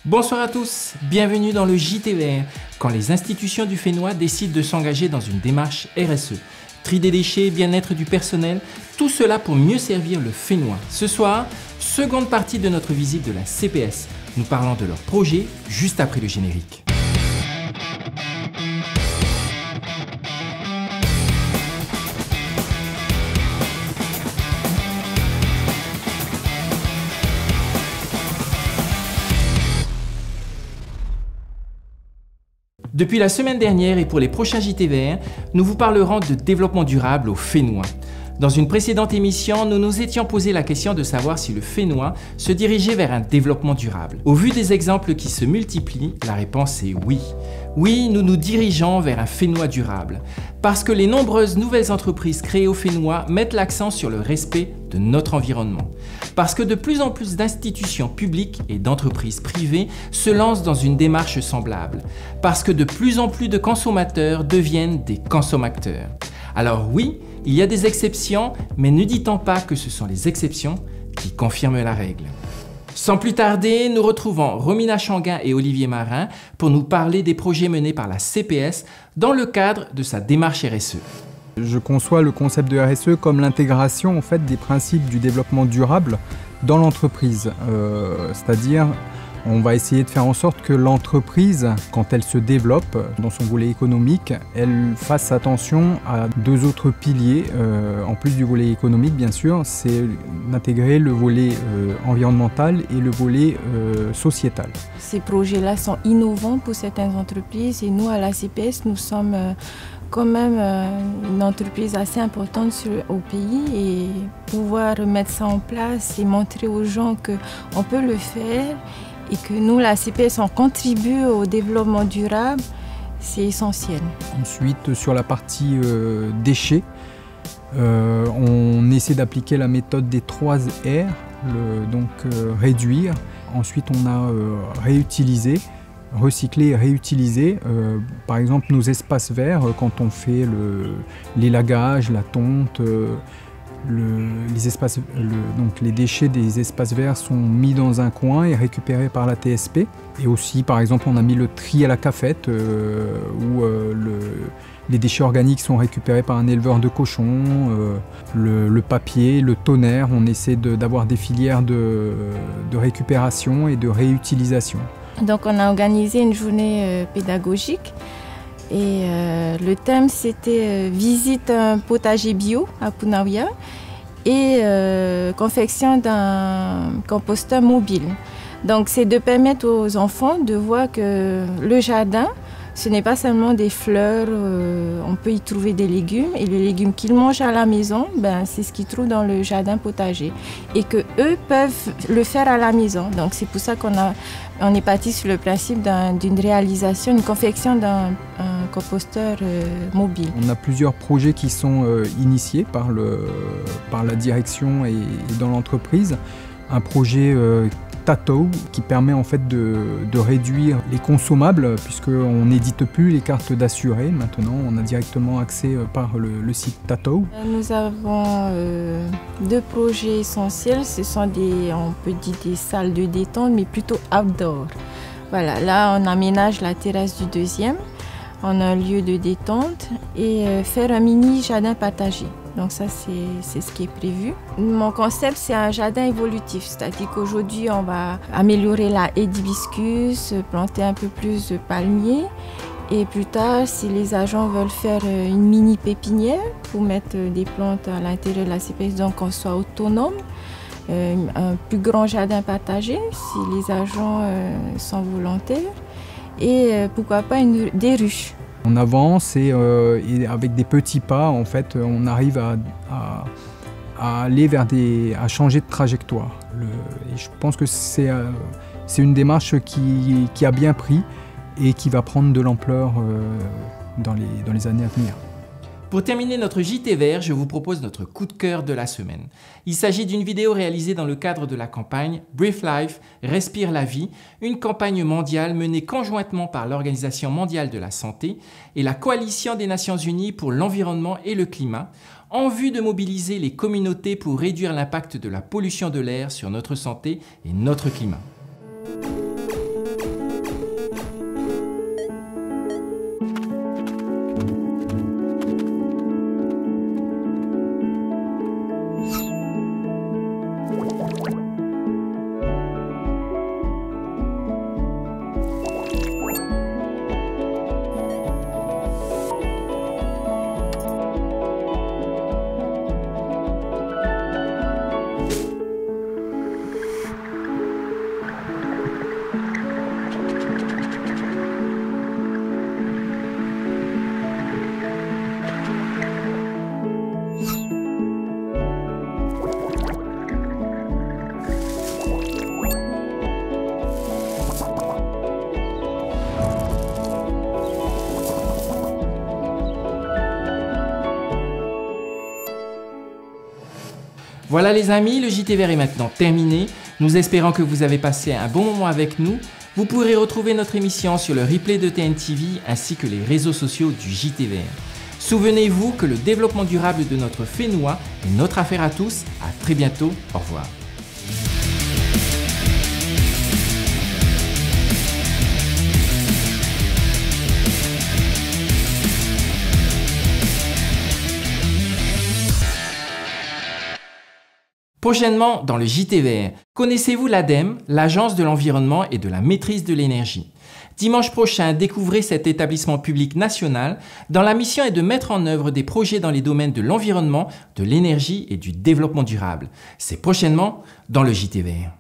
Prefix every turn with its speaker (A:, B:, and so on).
A: Bonsoir à tous, bienvenue dans le JTVR, quand les institutions du Fénois décident de s'engager dans une démarche RSE. Tri des déchets, bien-être du personnel, tout cela pour mieux servir le Fénois. Ce soir, seconde partie de notre visite de la CPS. Nous parlons de leur projet juste après le générique. Depuis la semaine dernière et pour les prochains JTVR, nous vous parlerons de développement durable au Fénois. Dans une précédente émission, nous nous étions posé la question de savoir si le Fénois se dirigeait vers un développement durable. Au vu des exemples qui se multiplient, la réponse est oui. Oui, nous nous dirigeons vers un Fénois durable. Parce que les nombreuses nouvelles entreprises créées au Fénois mettent l'accent sur le respect de notre environnement. Parce que de plus en plus d'institutions publiques et d'entreprises privées se lancent dans une démarche semblable. Parce que de plus en plus de consommateurs deviennent des consommateurs. Alors oui, il y a des exceptions, mais ne dit-on pas que ce sont les exceptions qui confirment la règle. Sans plus tarder, nous retrouvons Romina Changuin et Olivier Marin pour nous parler des projets menés par la CPS dans le cadre de sa démarche RSE.
B: Je conçois le concept de RSE comme l'intégration en fait, des principes du développement durable dans l'entreprise. C'est-à-dire, on va essayer de faire en sorte que l'entreprise, quand elle se développe dans son volet économique, elle fasse attention à deux autres piliers, en plus du volet économique bien sûr, c'est d'intégrer le volet environnemental et le volet sociétal.
C: Ces projets-là sont innovants pour certaines entreprises et nous à la CPS, nous sommes quand même une entreprise assez importante au pays et pouvoir mettre ça en place et montrer aux gens qu'on peut le faire et que nous, la CPS, on contribue au développement durable, c'est essentiel. Ensuite,
B: sur la partie déchets, on essaie d'appliquer la méthode des 3 R, donc réduire. Ensuite, on a réutilisé, recycler et réutiliser. Par exemple, nos espaces verts, quand on fait l'élagage, la tonte, donc les déchets des espaces verts sont mis dans un coin et récupérés par la TSP. Et aussi, par exemple, on a mis le tri à la cafette où les déchets organiques sont récupérés par un éleveur de cochons. Le papier, le tonnerre, on essaie d'avoir des filières de récupération et de réutilisation.
C: Donc on a organisé une journée pédagogique. Et le thème c'était visite un potager bio à Punaouia et confection d'un composteur mobile. Donc c'est de permettre aux enfants de voir que le jardin, ce n'est pas seulement des fleurs, on peut y trouver des légumes et les légumes qu'ils mangent à la maison, c'est ce qu'ils trouvent dans le jardin potager et qu'eux peuvent le faire à la maison. Donc c'est pour ça qu'on est parti sur le principe d'une réalisation, une confection d'un composteur mobile.
B: On a plusieurs projets qui sont initiés par la direction et dans l'entreprise. Un projet Tatou qui permet en fait de réduire les consommables puisqu'on n'édite plus les cartes d'assurés. Maintenant, on a directement accès par le site Tatou.
C: Nous avons 2 projets essentiels. Ce sont on peut dire des salles de détente, mais plutôt outdoor. Voilà, là, on aménage la terrasse du 2e. On a un lieu de détente et faire un mini jardin partagé. Donc ça, c'est ce qui est prévu. Mon concept, c'est un jardin évolutif. C'est-à-dire qu'aujourd'hui, on va améliorer la haie d'hibiscus, planter un peu plus de palmiers. Et plus tard, si les agents veulent faire une mini pépinière pour mettre des plantes à l'intérieur de la CPS, donc qu'on soit autonome, un plus grand jardin partagé, si les agents sont volontaires. Et pourquoi pas des ruches.
B: On avance et avec des petits pas, en fait, on arrive à aller à changer de trajectoire. Et je pense que c'est une démarche qui a bien pris et qui va prendre de l'ampleur dans les années à venir.
A: Pour terminer notre JT Vert, je vous propose notre coup de cœur de la semaine. Il s'agit d'une vidéo réalisée dans le cadre de la campagne Breathe Life, Respire la vie, une campagne mondiale menée conjointement par l'Organisation mondiale de la santé et la Coalition des Nations unies pour l'environnement et le climat, en vue de mobiliser les communautés pour réduire l'impact de la pollution de l'air sur notre santé et notre climat. Voilà les amis, le JT Vert est maintenant terminé. Nous espérons que vous avez passé un bon moment avec nous. Vous pourrez retrouver notre émission sur le replay de TNTV ainsi que les réseaux sociaux du JT Vert. Souvenez-vous que le développement durable de notre Fénois est notre affaire à tous. À très bientôt. Au revoir. Prochainement, dans le JT Vert, connaissez-vous l'ADEME, l'Agence de l'environnement et de la maîtrise de l'énergie? Dimanche prochain, découvrez cet établissement public national dont la mission est de mettre en œuvre des projets dans les domaines de l'environnement, de l'énergie et du développement durable. C'est prochainement dans le JT Vert.